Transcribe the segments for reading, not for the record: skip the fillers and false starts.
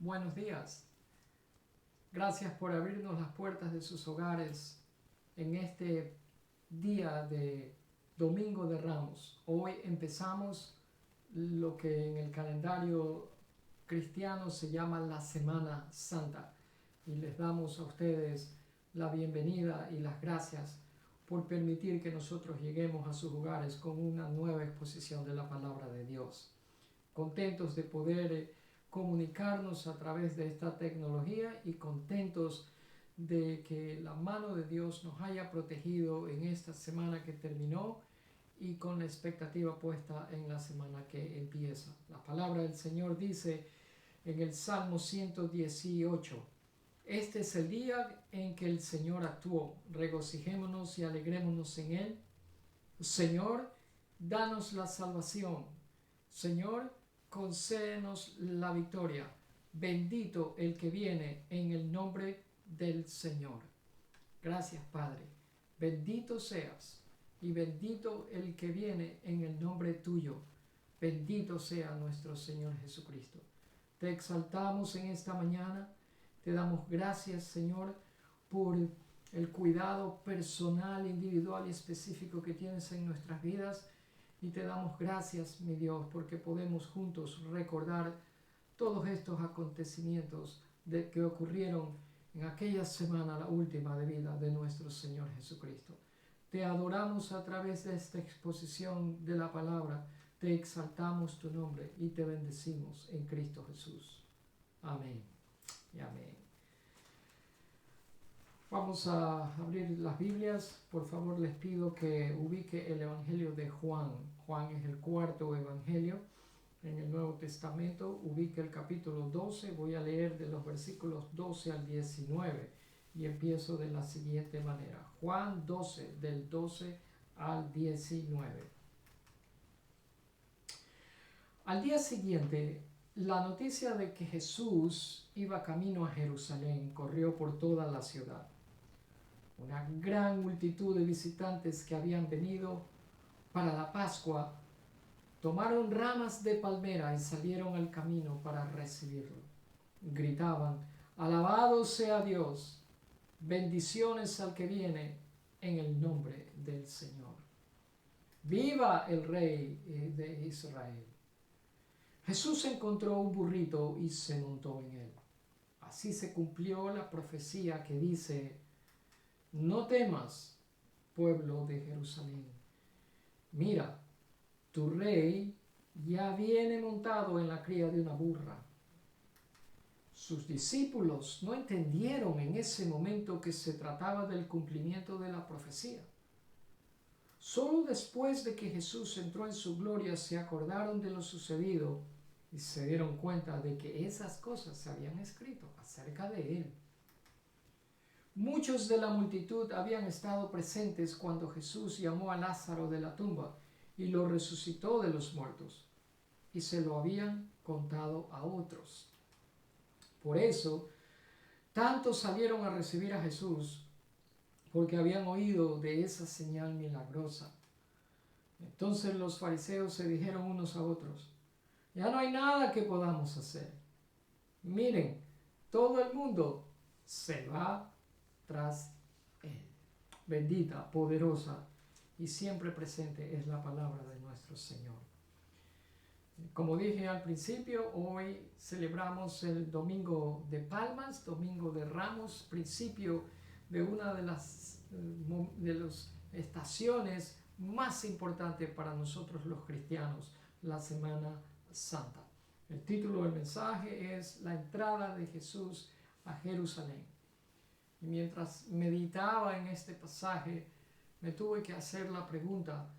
buenos días. Gracias por abrirnos las puertas de sus hogares en este día de Domingo de Ramos. Hoy empezamos lo que en el calendario cristiano se llama la Semana Santa y les damos a ustedes la bienvenida y las gracias por permitir que nosotros lleguemos a sus hogares con una nueva exposición de la palabra de Dios. Contentos de poder comunicarnos a través de esta tecnología y contentos de que la mano de Dios nos haya protegido en esta semana que terminó y con la expectativa puesta en la semana que empieza. La palabra del Señor dice en el Salmo 118: este es el día en que el Señor actuó, regocijémonos y alegrémonos en él. Señor, danos la salvación. Señor, concédenos la victoria. Bendito el que viene en el nombre del Señor. Gracias, Padre. Bendito seas y bendito el que viene en el nombre tuyo. Bendito sea nuestro Señor Jesucristo. Te exaltamos en esta mañana. Te damos gracias, Señor, por el cuidado personal, individual y específico que tienes en nuestras vidas. Y te damos gracias, mi Dios, porque podemos juntos recordar todos estos acontecimientos que ocurrieron en aquella semana, la última de vida de nuestro Señor Jesucristo. Te adoramos a través de esta exposición de la palabra, te exaltamos tu nombre y te bendecimos en Cristo Jesús. Amén y amén. Vamos a abrir las Biblias. Por favor, les pido que ubique el Evangelio de Juan. Juan es el cuarto Evangelio en el Nuevo Testamento. Ubique el capítulo 12. Voy a leer de los versículos 12 al 19 y empiezo de la siguiente manera. Juan 12, del 12 al 19. Al día siguiente, la noticia de que Jesús iba camino a Jerusalén corrió por toda la ciudad. Una gran multitud de visitantes que habían venido para la Pascua tomaron ramas de palmera y salieron al camino para recibirlo. Gritaban: alabado sea Dios, bendiciones al que viene en el nombre del Señor. ¡Viva el Rey de Israel! Jesús encontró un burrito y se montó en él. Así se cumplió la profecía que dice: no temas, pueblo de Jerusalén. Mira, tu rey ya viene montado en la cría de una burra. Sus discípulos no entendieron en ese momento que se trataba del cumplimiento de la profecía. Solo después de que Jesús entró en su gloria se acordaron de lo sucedido y se dieron cuenta de que esas cosas se habían escrito acerca de él. Muchos de la multitud habían estado presentes cuando Jesús llamó a Lázaro de la tumba y lo resucitó de los muertos, y se lo habían contado a otros. Por eso, tantos salieron a recibir a Jesús, porque habían oído de esa señal milagrosa. Entonces los fariseos se dijeron unos a otros: ya no hay nada que podamos hacer. Miren, todo el mundo se va tras él. Bendita, poderosa y siempre presente es la palabra de nuestro Señor. Como dije al principio, hoy celebramos el Domingo de Palmas, Domingo de Ramos, principio de una de las estaciones más importantes para nosotros los cristianos, la Semana Santa. El título del mensaje es La entrada de Jesús a Jerusalén. Y mientras meditaba en este pasaje, me tuve que hacer la pregunta: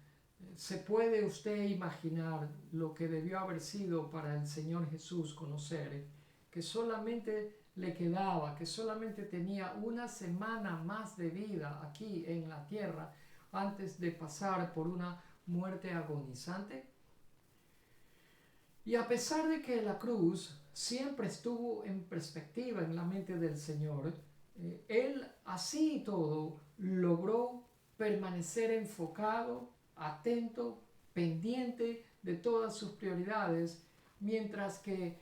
¿se puede usted imaginar lo que debió haber sido para el Señor Jesús conocer que solamente le quedaba, que solamente tenía una semana más de vida aquí en la tierra antes de pasar por una muerte agonizante? Y a pesar de que la cruz siempre estuvo en perspectiva en la mente del Señor, Él así y todo logró permanecer enfocado, atento, pendiente de todas sus prioridades, mientras que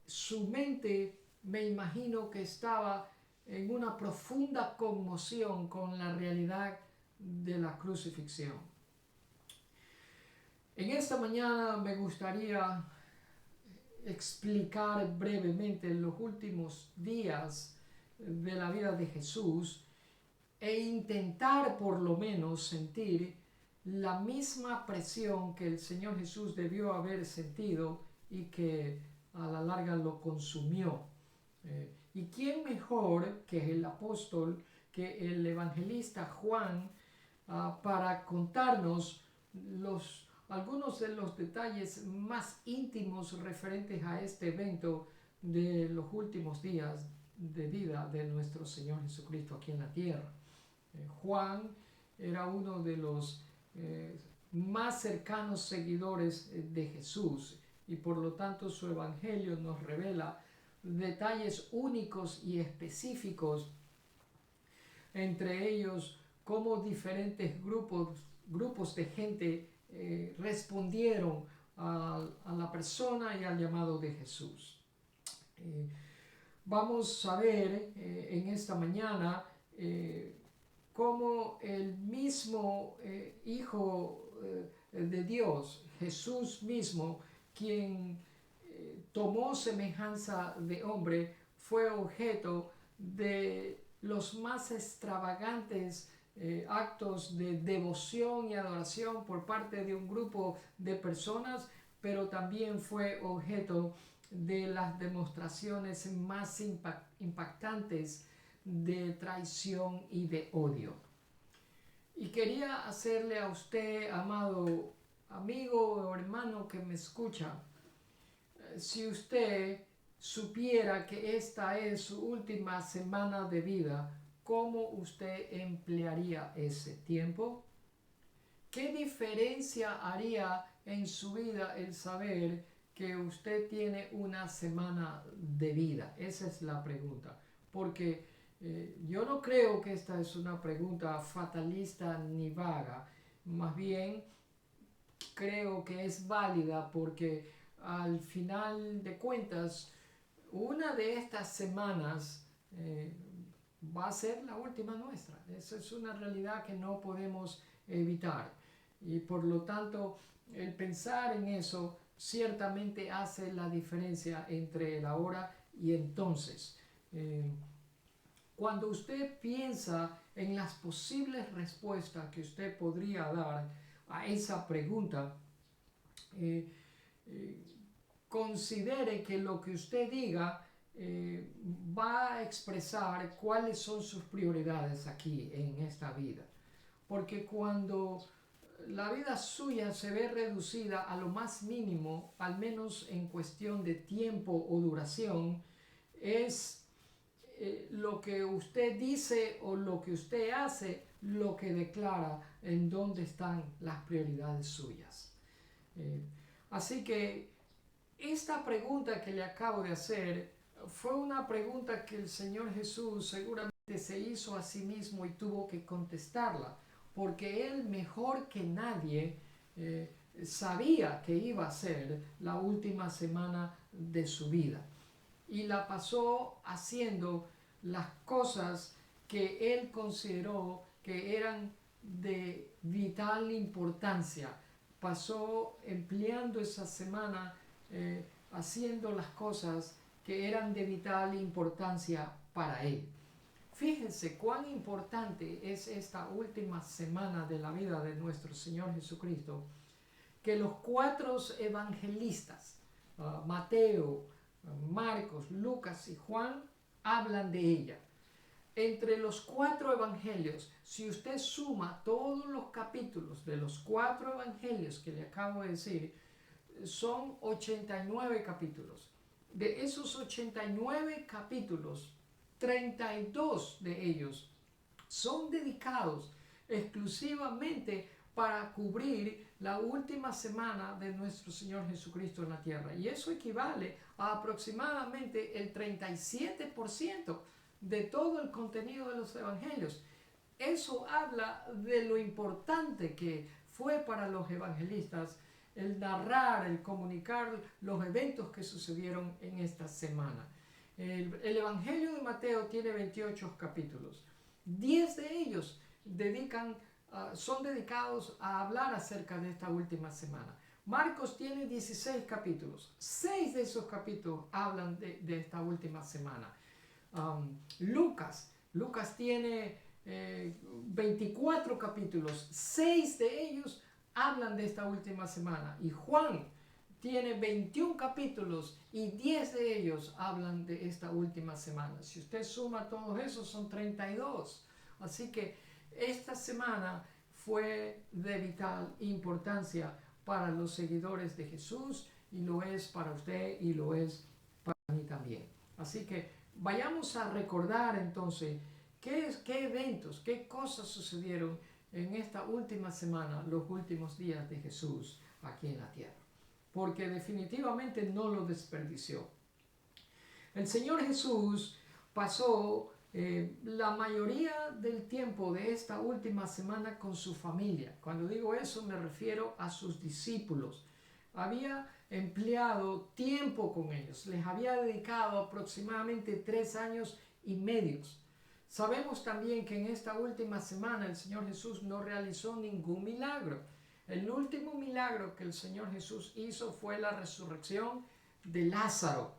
su mente me imagino que estaba en una profunda conmoción con la realidad de la crucifixión. En esta mañana me gustaría explicar brevemente los últimos días de la vida de Jesús e intentar por lo menos sentir la misma presión que el Señor Jesús debió haber sentido y que a la larga lo consumió. ¿Y quién mejor que el apóstol, que el evangelista Juan, para contarnos algunos de los detalles más íntimos referentes a este evento de los últimos días de vida de nuestro Señor Jesucristo aquí en la tierra? Juan era uno de los más cercanos seguidores de Jesús y por lo tanto su evangelio nos revela detalles únicos y específicos, entre ellos cómo diferentes grupos de gente respondieron a la persona y al llamado de Jesús. Vamos a ver en esta mañana cómo el mismo Hijo de Dios, Jesús mismo, quien tomó semejanza de hombre, fue objeto de los más extravagantes actos de devoción y adoración por parte de un grupo de personas, pero también fue objeto de las demostraciones más impactantes de traición y de odio. Y quería hacerle a usted, amado amigo o hermano que me escucha, si usted supiera que esta es su última semana de vida, ¿cómo usted emplearía ese tiempo? ¿Qué diferencia haría en su vida el saber que usted tiene una semana de vida? Esa es la pregunta. Porque yo no creo que esta es una pregunta fatalista ni vaga. Más bien creo que es válida porque al final de cuentas una de estas semanas va a ser la última nuestra. Esa es una realidad que no podemos evitar. Y por lo tanto, el pensar en eso ciertamente hace la diferencia entre el ahora y entonces. Cuando usted piensa en las posibles respuestas que usted podría dar a esa pregunta, considere que lo que usted diga va a expresar cuáles son sus prioridades aquí en esta vida. Porque cuando la vida suya se ve reducida a lo más mínimo, al menos en cuestión de tiempo o duración, es lo que usted dice o lo que usted hace lo que declara en dónde están las prioridades suyas. Así que esta pregunta que le acabo de hacer fue una pregunta que el Señor Jesús seguramente se hizo a sí mismo y tuvo que contestarla, porque Él mejor que nadie sabía que iba a ser la última semana de su vida. Y la pasó haciendo las cosas que Él consideró que eran de vital importancia. Pasó empleando esa semana haciendo las cosas que eran de vital importancia para Él. Fíjense cuán importante es esta última semana de la vida de nuestro Señor Jesucristo, que los 4 evangelistas, Mateo, Marcos, Lucas y Juan, hablan de ella. Entre los 4 evangelios, si usted suma todos los capítulos de los 4 evangelios que le acabo de decir, son 89 capítulos. De esos 89 capítulos, 32 de ellos son dedicados exclusivamente para cubrir la última semana de nuestro Señor Jesucristo en la tierra. Y eso equivale a aproximadamente el 37% de todo el contenido de los evangelios. Eso habla de lo importante que fue para los evangelistas el narrar, el comunicar los eventos que sucedieron en esta semana. El Evangelio de Mateo tiene 28 capítulos. 10 de ellos son dedicados a hablar acerca de esta última semana. Marcos tiene 16 capítulos. 6 de esos capítulos hablan de esta última semana. Lucas tiene 24 capítulos. 6 de ellos hablan de esta última semana. Y Juan tiene 21 capítulos y 10 de ellos hablan de esta última semana. Si usted suma todos esos, son 32. Así que esta semana fue de vital importancia para los seguidores de Jesús, y lo es para usted y lo es para mí también. Así que vayamos a recordar entonces qué eventos, qué cosas sucedieron en esta última semana, los últimos días de Jesús aquí en la tierra, porque definitivamente no lo desperdició. El Señor Jesús pasó la mayoría del tiempo de esta última semana con su familia. Cuando digo eso me refiero a sus discípulos. Había empleado tiempo con ellos, les había dedicado aproximadamente 3 años y medio. Sabemos también que en esta última semana el Señor Jesús no realizó ningún milagro. El último milagro que el Señor Jesús hizo fue la resurrección de Lázaro.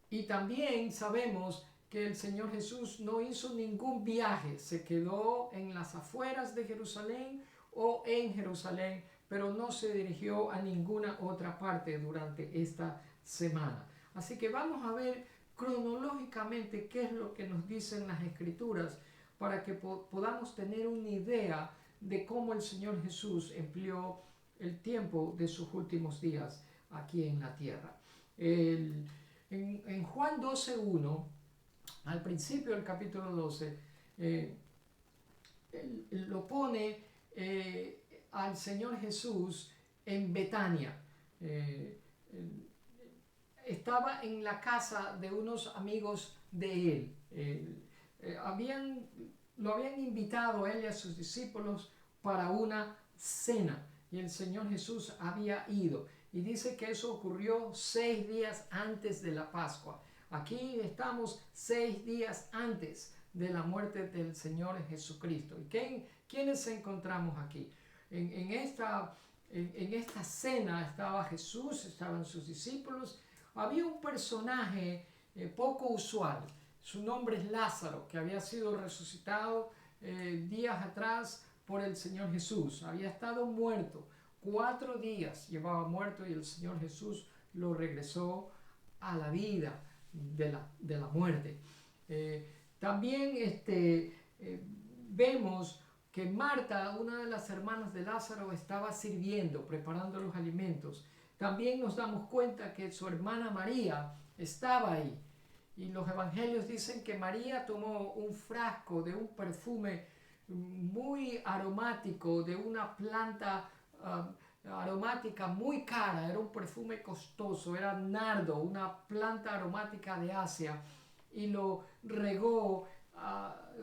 Y también sabemos que el Señor Jesús no hizo ningún viaje, se quedó en las afueras de Jerusalén o en Jerusalén, pero no se dirigió a ninguna otra parte durante esta semana. Así que vamos a ver cronológicamente qué es lo que nos dicen las Escrituras para que podamos tener una idea de cómo el Señor Jesús empleó el tiempo de sus últimos días aquí en la tierra. En Juan 12:1, al principio del capítulo 12, lo pone al Señor Jesús en Betania. Estaba en la casa de unos amigos de él. Lo habían invitado a él y a sus discípulos para una cena, y el Señor Jesús había ido. Y dice que eso ocurrió 6 días antes de la Pascua. Aquí estamos 6 días antes de la muerte del Señor Jesucristo. ¿Y quiénes encontramos aquí? En esta cena estaba Jesús, estaban sus discípulos. Había un personaje poco usual. Su nombre es Lázaro, que había sido resucitado días atrás por el Señor Jesús. Había estado muerto. 4 días llevaba muerto, y el Señor Jesús lo regresó a la vida de la muerte. También vemos que Marta, una de las hermanas de Lázaro, estaba sirviendo, preparando los alimentos. También nos damos cuenta que su hermana María estaba ahí. Y los evangelios dicen que María tomó un frasco de un perfume muy aromático, de una planta aromática muy cara. Era un perfume costoso, era nardo, una planta aromática de Asia, y lo regó,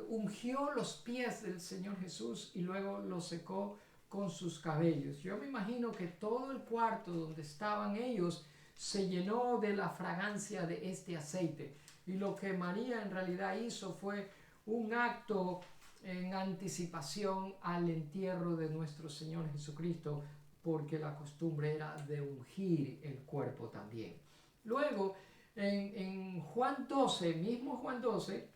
ungió los pies del Señor Jesús y luego lo secó con sus cabellos. Yo me imagino que todo el cuarto donde estaban ellos se llenó de la fragancia de este aceite, y lo que María en realidad hizo fue un acto en anticipación al entierro de nuestro Señor Jesucristo, porque la costumbre era de ungir el cuerpo también. Luego, en Juan 12, mismo Juan 12,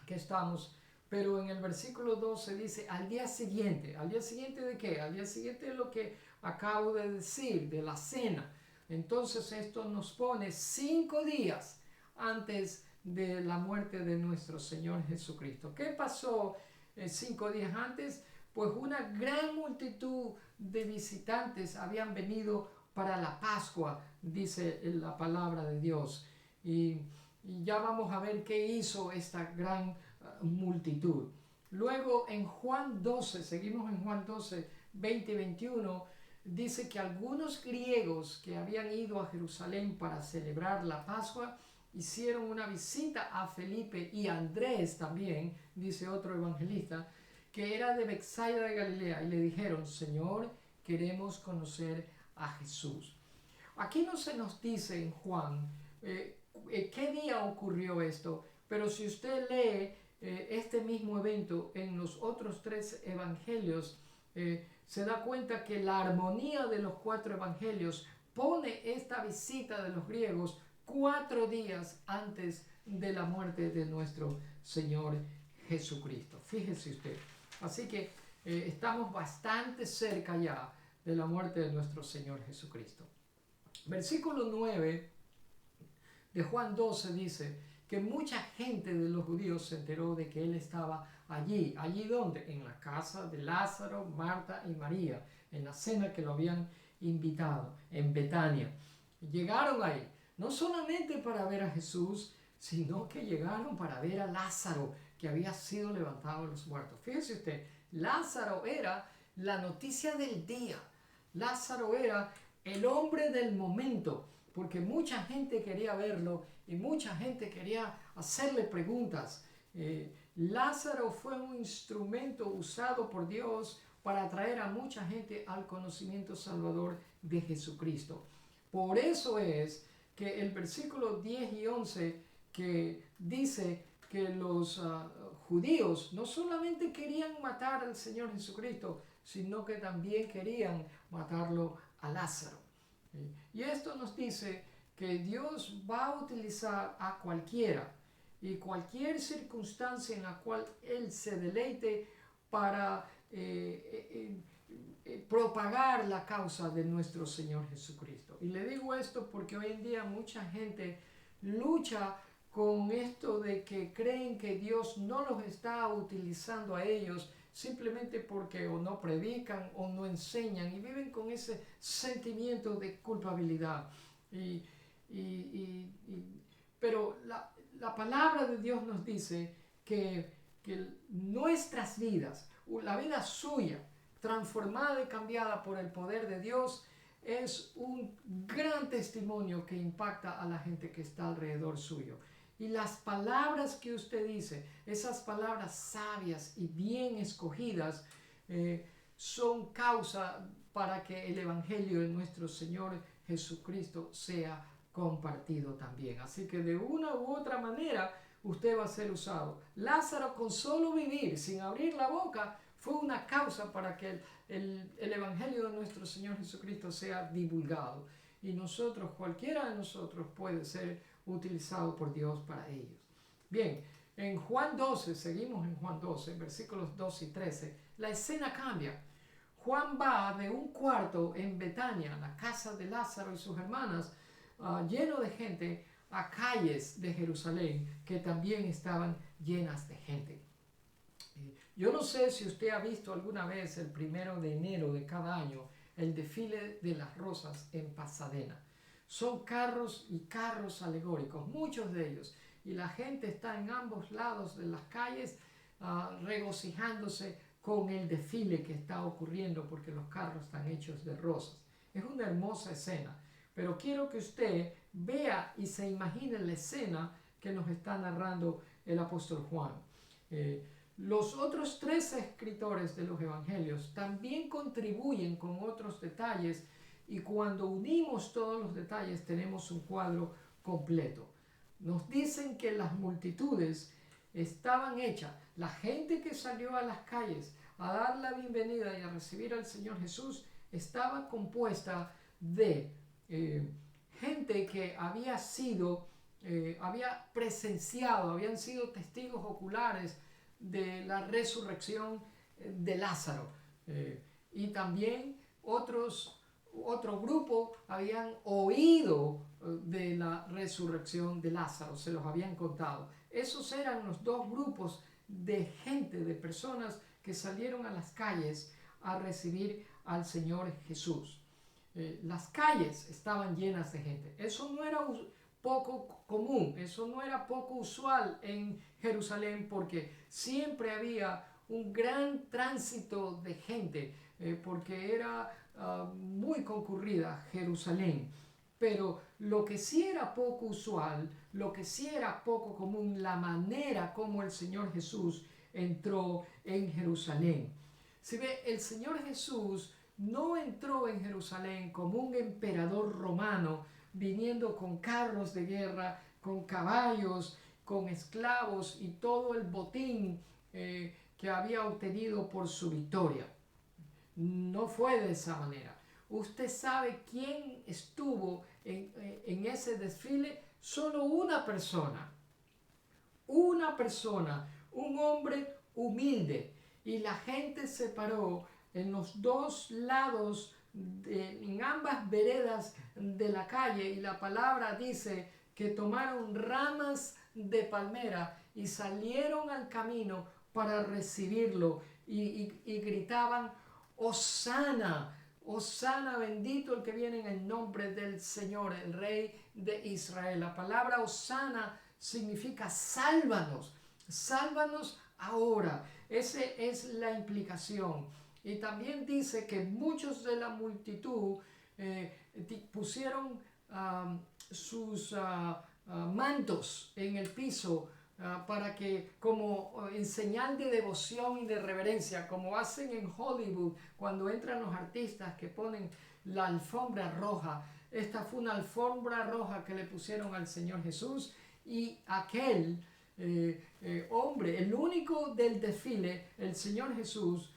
que estamos, pero en el versículo 12 dice, al día siguiente ¿de qué? Al día siguiente de lo que acabo de decir, de la cena. Entonces esto nos pone 5 días antes de la muerte de nuestro Señor Jesucristo. ¿Qué pasó 5 días antes? Pues una gran multitud de visitantes habían venido para la Pascua, dice la palabra de Dios. Y ya vamos a ver qué hizo esta gran multitud. Luego en Juan 12, seguimos en Juan 12, 20 y 21, dice que algunos griegos que habían ido a Jerusalén para celebrar la Pascua hicieron una visita a Felipe y Andrés también, dice otro evangelista, que era de Betsaida de Galilea, y le dijeron, Señor, queremos conocer a Jesús. Aquí no se nos dice en Juan qué día ocurrió esto, pero si usted lee este mismo evento en los otros 3 evangelios, se da cuenta que la armonía de los 4 evangelios pone esta visita de los griegos 4 días antes de la muerte de nuestro Señor Jesucristo. Fíjese usted. Así que estamos bastante cerca ya de la muerte de nuestro Señor Jesucristo. Versículo 9 de Juan 12 dice que mucha gente de los judíos se enteró de que él estaba allí. ¿Allí dónde? En la casa de Lázaro, Marta y María, en la cena que lo habían invitado en Betania. Llegaron ahí, no solamente para ver a Jesús, sino que llegaron para ver a Lázaro, que había sido levantado de los muertos. Fíjese usted, Lázaro era la noticia del día. Lázaro era el hombre del momento, porque mucha gente quería verlo y mucha gente quería hacerle preguntas. Lázaro fue un instrumento usado por Dios para atraer a mucha gente al conocimiento salvador de Jesucristo. Por eso es que el versículo 10 y 11 que dice que los judíos no solamente querían matar al Señor Jesucristo, sino que también querían matarlo a Lázaro. Y esto nos dice que Dios va a utilizar a cualquiera y cualquier circunstancia en la cual Él se deleite para propagar la causa de nuestro Señor Jesucristo. Y le digo esto porque hoy en día mucha gente lucha con esto de que creen que Dios no los está utilizando a ellos simplemente porque o no predican o no enseñan y viven con ese sentimiento de culpabilidad. Pero la palabra de Dios nos dice que nuestras vidas, la vida suya, transformada y cambiada por el poder de Dios, es un gran testimonio que impacta a la gente que está alrededor suyo. Y las palabras que usted dice, esas palabras sabias y bien escogidas, son causa para que el Evangelio de nuestro Señor Jesucristo sea compartido también. Así que de una u otra manera usted va a ser usado. Lázaro, con solo vivir, sin abrir la boca, fue una causa para que el Evangelio de nuestro Señor Jesucristo sea divulgado. Y nosotros, cualquiera de nosotros puede ser utilizado por Dios para ellos. Bien, en Juan 12, seguimos en Juan 12, versículos 2 y 13, la escena cambia. Juan va de un cuarto en Betania, la casa de Lázaro y sus hermanas, lleno de gente, a calles de Jerusalén que también estaban llenas de gente. Yo no sé si usted ha visto alguna vez el 1 de enero de cada año el desfile de las rosas en Pasadena. Son carros y carros alegóricos, muchos de ellos, y la gente está en ambos lados de las calles regocijándose con el desfile que está ocurriendo porque los carros están hechos de rosas. Es una hermosa escena, pero quiero que usted vea y se imagine la escena que nos está narrando el apóstol Juan. Los otros 3 escritores de los evangelios también contribuyen con otros detalles y cuando unimos todos los detalles tenemos un cuadro completo. Nos dicen que las multitudes estaban hechas, la gente que salió a las calles a dar la bienvenida y a recibir al Señor Jesús estaba compuesta de gente que había presenciado, habían sido testigos oculares de la resurrección de Lázaro, y también otro grupo habían oído de la resurrección de Lázaro, se los habían contado. Esos eran los 2 grupos de gente, de personas que salieron a las calles a recibir al Señor Jesús. Las calles estaban llenas de gente. Eso no era poco común, eso no era poco usual en Jerusalén porque siempre había un gran tránsito de gente, porque era muy concurrida Jerusalén. Pero lo que sí era poco usual, lo que sí era poco común, la manera como el Señor Jesús entró en Jerusalén. Si ve, el Señor Jesús no entró en Jerusalén como un emperador romano viniendo con carros de guerra, con caballos, con esclavos y todo el botín que había obtenido por su victoria. No fue de esa manera. Usted sabe quién estuvo en ese desfile. Solo una persona, un hombre humilde, y la gente se paró en los dos lados, en ambas veredas de la calle, y la palabra dice que tomaron ramas de palmera y salieron al camino para recibirlo y gritaban: Hosana, Hosana, bendito el que viene en el nombre del Señor, el Rey de Israel. La palabra Hosana significa sálvanos, sálvanos ahora. Esa es la implicación. Y también dice que muchos de la multitud pusieron sus mantos en el piso para que, como en señal de devoción y de reverencia, como hacen en Hollywood cuando entran los artistas que ponen la alfombra roja. Esta fue una alfombra roja que le pusieron al Señor Jesús, y aquel hombre, el único del desfile, el Señor Jesús,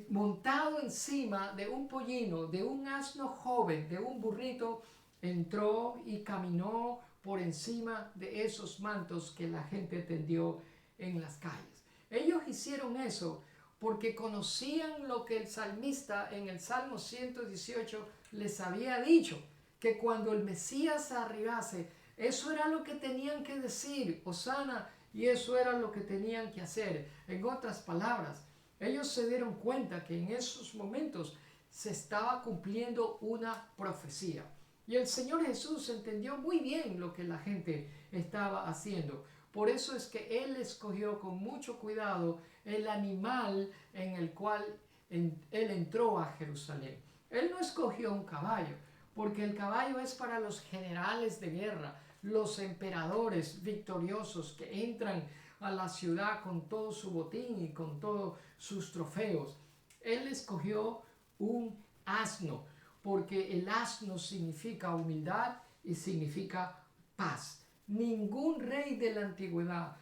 montado encima de un pollino, de un asno joven, de un burrito, entró y caminó por encima de esos mantos que la gente tendió en las calles. Ellos hicieron eso porque conocían lo que el salmista en el Salmo 118 les había dicho, que cuando el Mesías arribase, eso era lo que tenían que decir, Hosana, y eso era lo que tenían que hacer. En otras palabras, ellos se dieron cuenta que en esos momentos se estaba cumpliendo una profecía. Y el Señor Jesús entendió muy bien lo que la gente estaba haciendo. Por eso es que Él escogió con mucho cuidado el animal en el cual Él entró a Jerusalén. Él no escogió un caballo, porque el caballo es para los generales de guerra, los emperadores victoriosos que entran a la ciudad con todo su botín y con todos sus trofeos. Él escogió un asno, porque el asno significa humildad y significa paz. Ningún rey de la antigüedad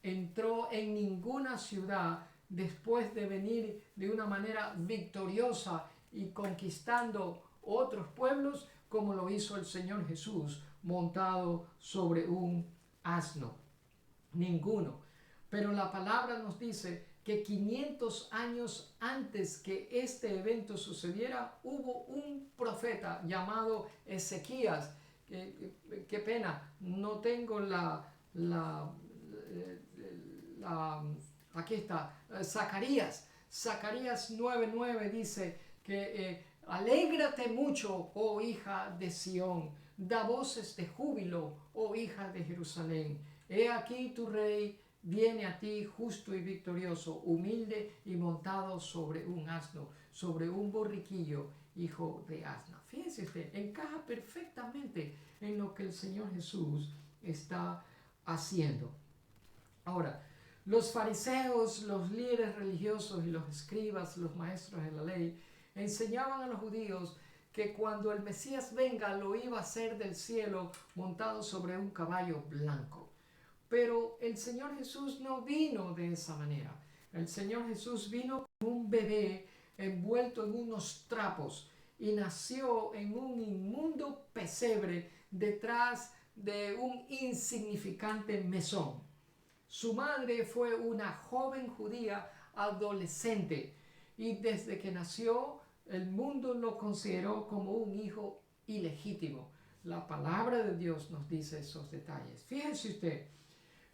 entró en ninguna ciudad después de venir de una manera victoriosa y conquistando otros pueblos como lo hizo el Señor Jesús montado sobre un asno. Ninguno. Pero la palabra nos dice que 500 años antes que este evento sucediera, hubo un profeta llamado Ezequías. Qué pena, no tengo aquí está, Zacarías. Zacarías 9:9 dice que alégrate mucho, oh hija de Sión, da voces de júbilo, oh hija de Jerusalén. He aquí tu rey viene a ti justo y victorioso, humilde y montado sobre un asno, sobre un borriquillo, hijo de asna. Fíjense usted, encaja perfectamente en lo que el Señor Jesús está haciendo. Ahora, los fariseos, los líderes religiosos y los escribas, los maestros de la ley, enseñaban a los judíos que cuando el Mesías venga lo iba a hacer del cielo montado sobre un caballo blanco. Pero el Señor Jesús no vino de esa manera. El Señor Jesús vino como un bebé envuelto en unos trapos y nació en un inmundo pesebre detrás de un insignificante mesón. Su madre fue una joven judía adolescente y desde que nació el mundo lo consideró como un hijo ilegítimo. La palabra de Dios nos dice esos detalles. Fíjense usted,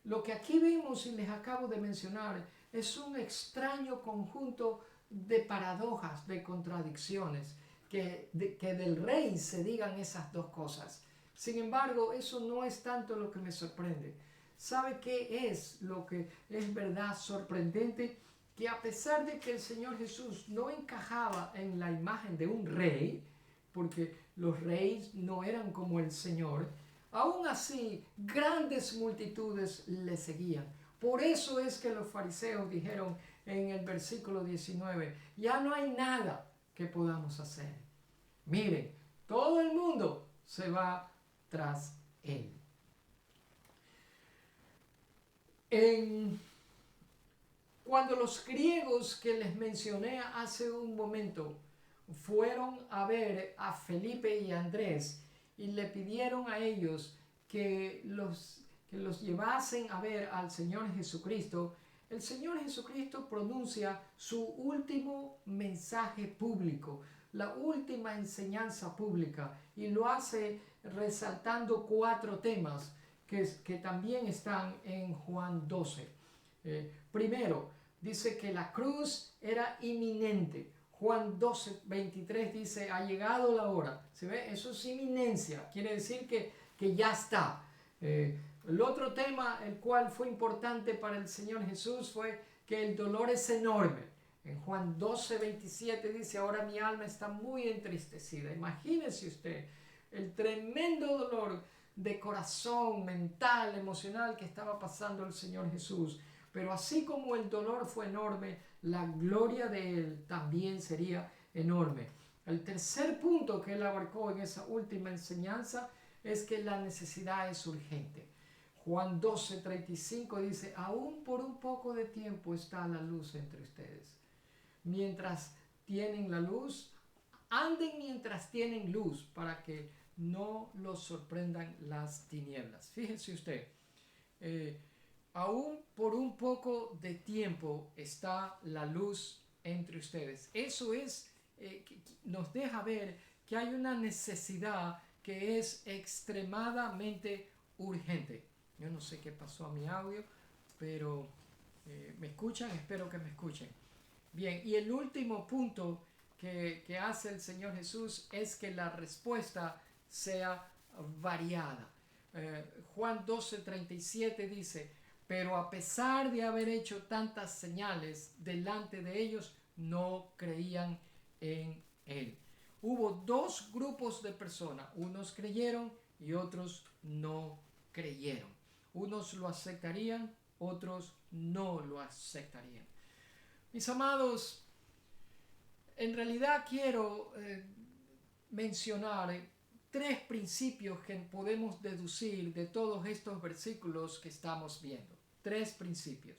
lo que aquí vemos y les acabo de mencionar es un extraño conjunto de paradojas, de contradicciones, que del rey se digan esas dos cosas. Sin embargo, eso no es tanto lo que me sorprende. ¿Sabe qué es lo que es verdad sorprendente? Que a pesar de que el Señor Jesús no encajaba en la imagen de un rey, porque los reyes no eran como el Señor, aún así grandes multitudes le seguían. Por eso es que los fariseos dijeron en el versículo 19, ya no hay nada que podamos hacer. Miren, todo el mundo se va tras él. Cuando los griegos que les mencioné hace un momento fueron a ver a Felipe y Andrés y le pidieron a ellos que los llevasen a ver al Señor Jesucristo, el Señor Jesucristo pronuncia su último mensaje público, la última enseñanza pública, y lo hace resaltando 4 temas que también están en Juan 12. Primero, dice que la cruz era inminente. Juan 12, 23 dice, ha llegado la hora. ¿Se ve? Eso es inminencia, quiere decir que ya está. El otro tema, el cual fue importante para el Señor Jesús, fue que el dolor es enorme. En Juan 12, 27 dice, ahora mi alma está muy entristecida. Imagínese usted el tremendo dolor de corazón, mental, emocional que estaba pasando el Señor Jesús. Pero así como el dolor fue enorme, la gloria de Él también sería enorme. El tercer punto que Él abarcó en esa última enseñanza es que la necesidad es urgente. Juan 12, 35 dice, aún por un poco de tiempo está la luz entre ustedes. Mientras tienen la luz, anden mientras tienen luz para que no los sorprendan las tinieblas. Fíjese usted, aún por un poco de tiempo está la luz entre ustedes. Eso es, nos deja ver que hay una necesidad que es extremadamente urgente. Yo no sé qué pasó a mi audio, pero ¿me escuchan? Espero que me escuchen. Bien, y el último punto que hace el Señor Jesús es que la respuesta sea variada. Juan 12:37 dice, pero a pesar de haber hecho tantas señales delante de ellos, no creían en Él. Hubo 2 grupos de personas, unos creyeron y otros no creyeron. Unos lo aceptarían, otros no lo aceptarían. Mis amados, en realidad quiero mencionar 3 principios que podemos deducir de todos estos versículos que estamos viendo. 3 principios.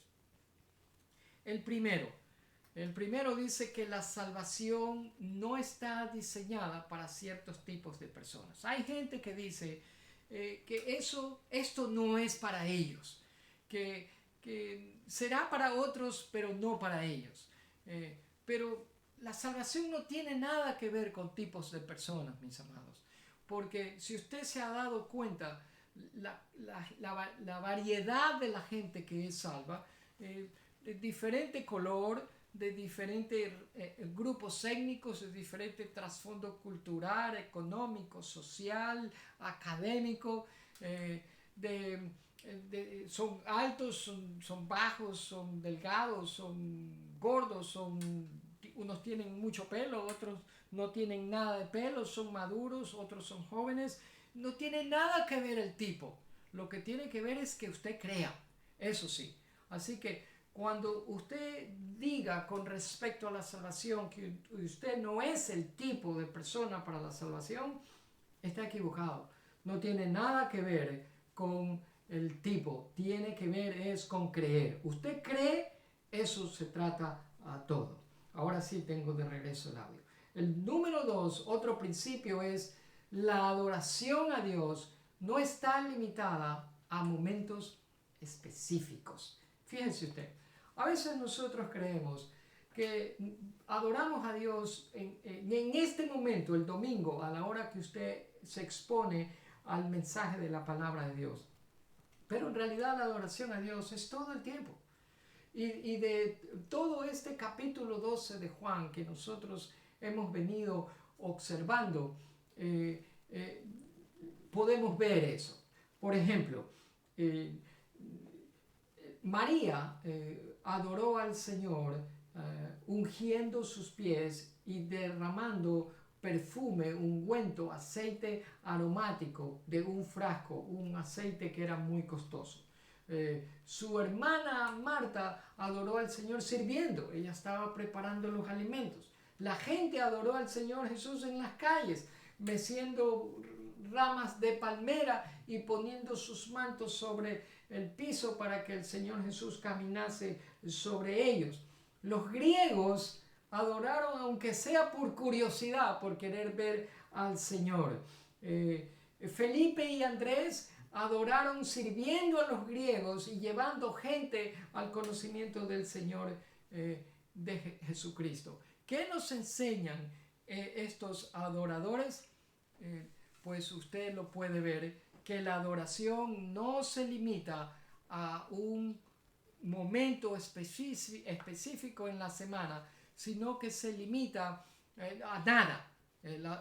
El primero dice que la salvación no está diseñada para ciertos tipos de personas. Hay gente que dice que esto no es para ellos, que será para otros, pero no para ellos. Pero la salvación no tiene nada que ver con tipos de personas, mis amados. Porque si usted se ha dado cuenta, la variedad de la gente que es salva, de diferente color, de diferentes grupos étnicos, de diferente trasfondo cultural, económico, social, académico, son altos, son bajos, son delgados, son gordos, unos tienen mucho pelo, otros no tienen nada de pelo, son maduros, otros son jóvenes. No tiene nada que ver el tipo. Lo que tiene que ver es que usted crea, eso sí. Así que cuando usted diga con respecto a la salvación que usted no es el tipo de persona para la salvación, está equivocado. No tiene nada que ver con el tipo, tiene que ver es con creer. Usted cree, eso se trata a todo. Ahora sí tengo de regreso el audio. El número 2, otro principio es la adoración a Dios no está limitada a momentos específicos. Fíjense usted, a veces nosotros creemos que adoramos a Dios en este momento, el domingo, a la hora que usted se expone al mensaje de la palabra de Dios. Pero en realidad la adoración a Dios es todo el tiempo. Y de todo este capítulo 12 de Juan que nosotros hemos venido observando, podemos ver eso. Por ejemplo, María adoró al Señor ungiendo sus pies y derramando perfume, ungüento, aceite aromático de un frasco, un aceite que era muy costoso. Su hermana Marta adoró al Señor sirviendo, ella estaba preparando los alimentos. La gente adoró al Señor Jesús en las calles, meciendo ramas de palmera y poniendo sus mantos sobre el piso para que el Señor Jesús caminase sobre ellos. Los griegos adoraron, aunque sea por curiosidad, por querer ver al Señor. Felipe y Andrés adoraron sirviendo a los griegos y llevando gente al conocimiento del Señor de Jesucristo. ¿Qué nos enseñan estos adoradores? Pues usted lo puede ver, que la adoración no se limita a un momento específico en la semana, sino que se limita a nada.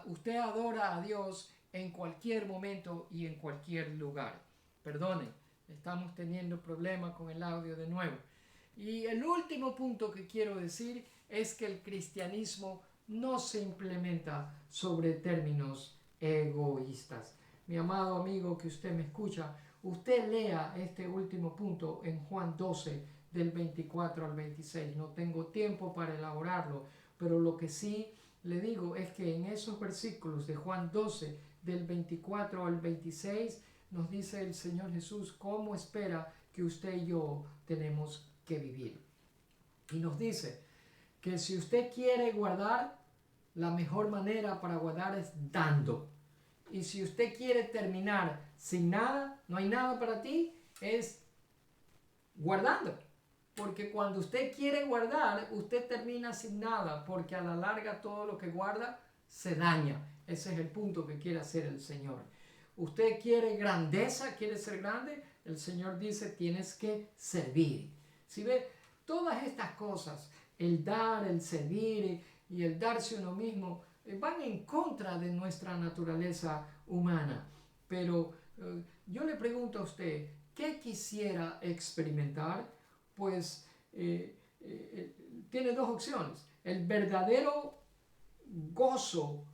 Usted adora a Dios en cualquier momento y en cualquier lugar. Perdone, estamos teniendo problemas con el audio de nuevo. Y el último punto que quiero decir es que el cristianismo no se implementa sobre términos egoístas. Mi amado amigo que usted me escucha, usted lea este último punto en Juan 12, del 24 al 26. No tengo tiempo para elaborarlo, pero lo que sí le digo es que en esos versículos de Juan 12, del 24 al 26, nos dice el Señor Jesús cómo espera que usted y yo tenemos que vivir. Y nos dice que si usted quiere guardar, la mejor manera para guardar es dando. Y si usted quiere terminar sin nada, no hay nada para ti, es guardando. Porque cuando usted quiere guardar, usted termina sin nada, porque a la larga todo lo que guarda se daña. Ese es el punto que quiere hacer el Señor. Usted quiere grandeza, quiere ser grande, el Señor dice tienes que servir. Si ve, todas estas cosas, el dar, el servir y el darse uno mismo, van en contra de nuestra naturaleza humana. Pero yo le pregunto a usted, ¿qué quisiera experimentar? Pues tiene dos opciones. El verdadero gozo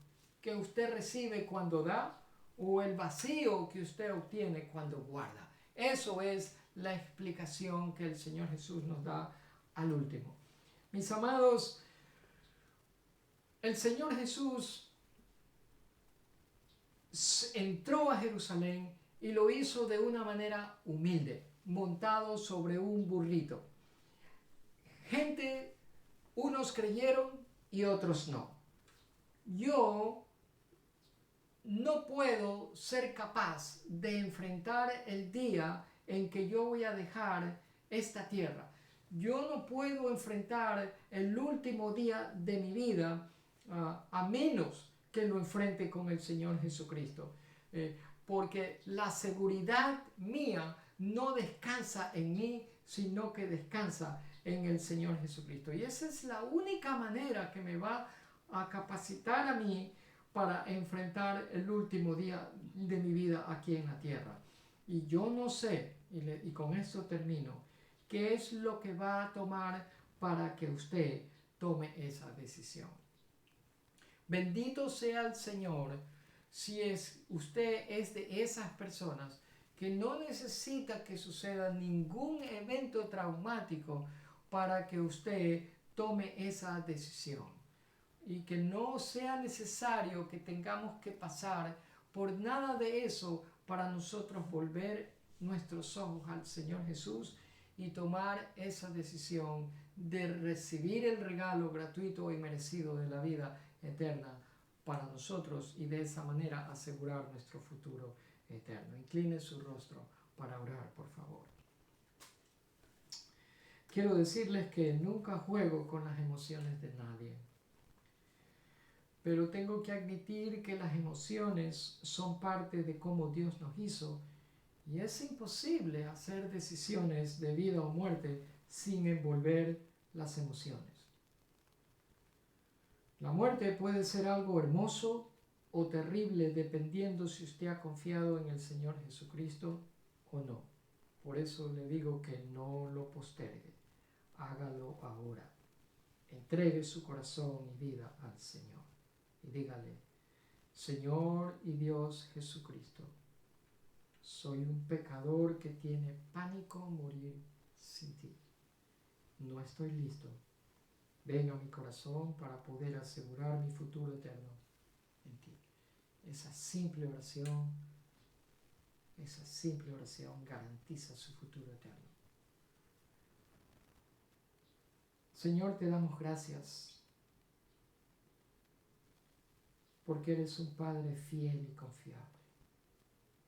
que usted recibe cuando da o el vacío que usted obtiene cuando guarda. Eso es la explicación que el Señor Jesús nos da al último. Mis amados, el Señor Jesús entró a Jerusalén y lo hizo de una manera humilde, montado sobre un burrito. Gente, unos creyeron y otros no. Yo no puedo ser capaz de enfrentar el día en que yo voy a dejar esta tierra. Yo no puedo enfrentar el último día de mi vida a menos que lo enfrente con el Señor Jesucristo. Porque la seguridad mía no descansa en mí, sino que descansa en el Señor Jesucristo. Y esa es la única manera que me va a capacitar a mí para enfrentar el último día de mi vida aquí en la tierra. Y yo no sé, y con esto termino, qué es lo que va a tomar para que usted tome esa decisión. Bendito sea el Señor si usted es de esas personas que no necesita que suceda ningún evento traumático para que usted tome esa decisión. Y que no sea necesario que tengamos que pasar por nada de eso para nosotros volver nuestros ojos al Señor Jesús y tomar esa decisión de recibir el regalo gratuito y merecido de la vida eterna para nosotros y de esa manera asegurar nuestro futuro eterno. Incline su rostro para orar, por favor. Quiero decirles que nunca juego con las emociones de nadie. Pero tengo que admitir que las emociones son parte de cómo Dios nos hizo y es imposible hacer decisiones de vida o muerte sin envolver las emociones. La muerte puede ser algo hermoso o terrible dependiendo si usted ha confiado en el Señor Jesucristo o no. Por eso le digo que no lo postergue, hágalo ahora. Entregue su corazón y vida al Señor. Y dígale, Señor y Dios Jesucristo, soy un pecador que tiene pánico a morir sin ti. No estoy listo. Ven a mi corazón para poder asegurar mi futuro eterno en ti. esa simple oración garantiza su futuro eterno. Señor, te damos gracias porque eres un Padre fiel y confiable.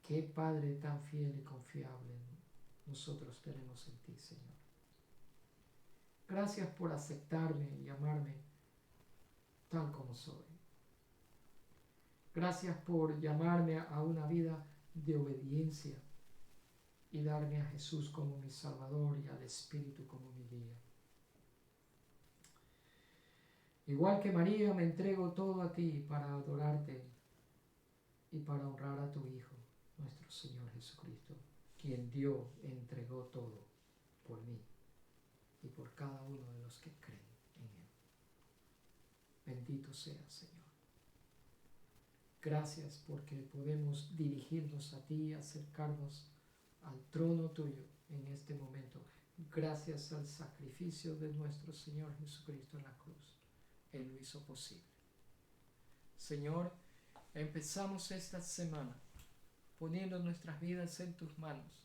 Qué Padre tan fiel y confiable nosotros tenemos en ti, Señor. Gracias por aceptarme y amarme tal como soy. Gracias por llamarme a una vida de obediencia y darme a Jesús como mi Salvador y al Espíritu como mi guía. Igual que María, me entrego todo a ti para adorarte y para honrar a tu Hijo, nuestro Señor Jesucristo, quien dio, entregó todo por mí y por cada uno de los que creen en Él. Bendito seas, Señor. Gracias porque podemos dirigirnos a ti, acercarnos al trono tuyo en este momento. Gracias al sacrificio de nuestro Señor Jesucristo en la cruz. Él lo hizo posible. Señor, empezamos esta semana poniendo nuestras vidas en tus manos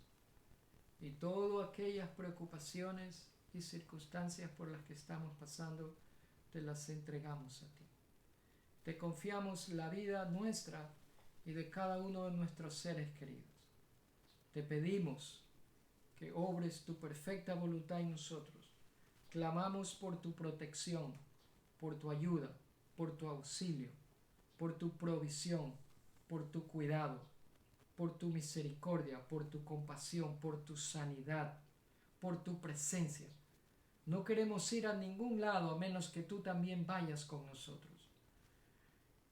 y todas aquellas preocupaciones y circunstancias por las que estamos pasando, te las entregamos a ti. Te confiamos la vida nuestra y de cada uno de nuestros seres queridos. Te pedimos que obres tu perfecta voluntad en nosotros. Clamamos por tu protección, por tu ayuda, por tu auxilio, por tu provisión, por tu cuidado, por tu misericordia, por tu compasión, por tu sanidad, por tu presencia. No queremos ir a ningún lado a menos que tú también vayas con nosotros.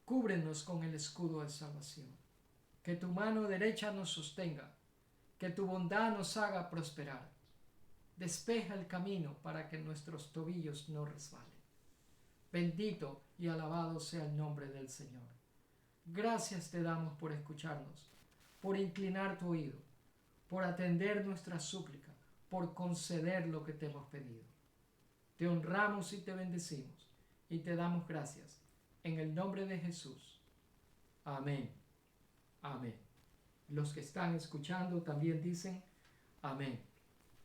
Cúbrenos con el escudo de salvación. Que tu mano derecha nos sostenga. Que tu bondad nos haga prosperar. Despeja el camino para que nuestros tobillos no resbalen. Bendito y alabado sea el nombre del Señor. Gracias te damos por escucharnos, por inclinar tu oído, por atender nuestra súplica, por conceder lo que te hemos pedido. Te honramos y te bendecimos y te damos gracias. En el nombre de Jesús. Amén. Amén. Los que están escuchando también dicen amén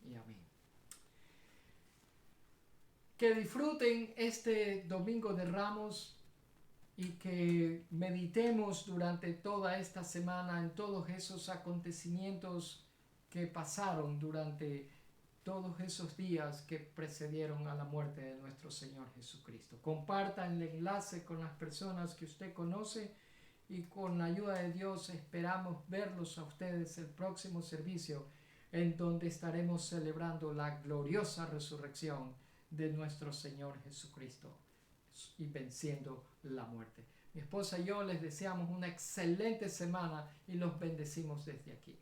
y amén. Que disfruten este Domingo de Ramos y que meditemos durante toda esta semana en todos esos acontecimientos que pasaron durante todos esos días que precedieron a la muerte de nuestro Señor Jesucristo. Compartan el enlace con las personas que usted conoce y con la ayuda de Dios esperamos verlos a ustedes el próximo servicio en donde estaremos celebrando la gloriosa resurrección de nuestro Señor Jesucristo y venciendo la muerte. Mi esposa y yo les deseamos una excelente semana y los bendecimos desde aquí.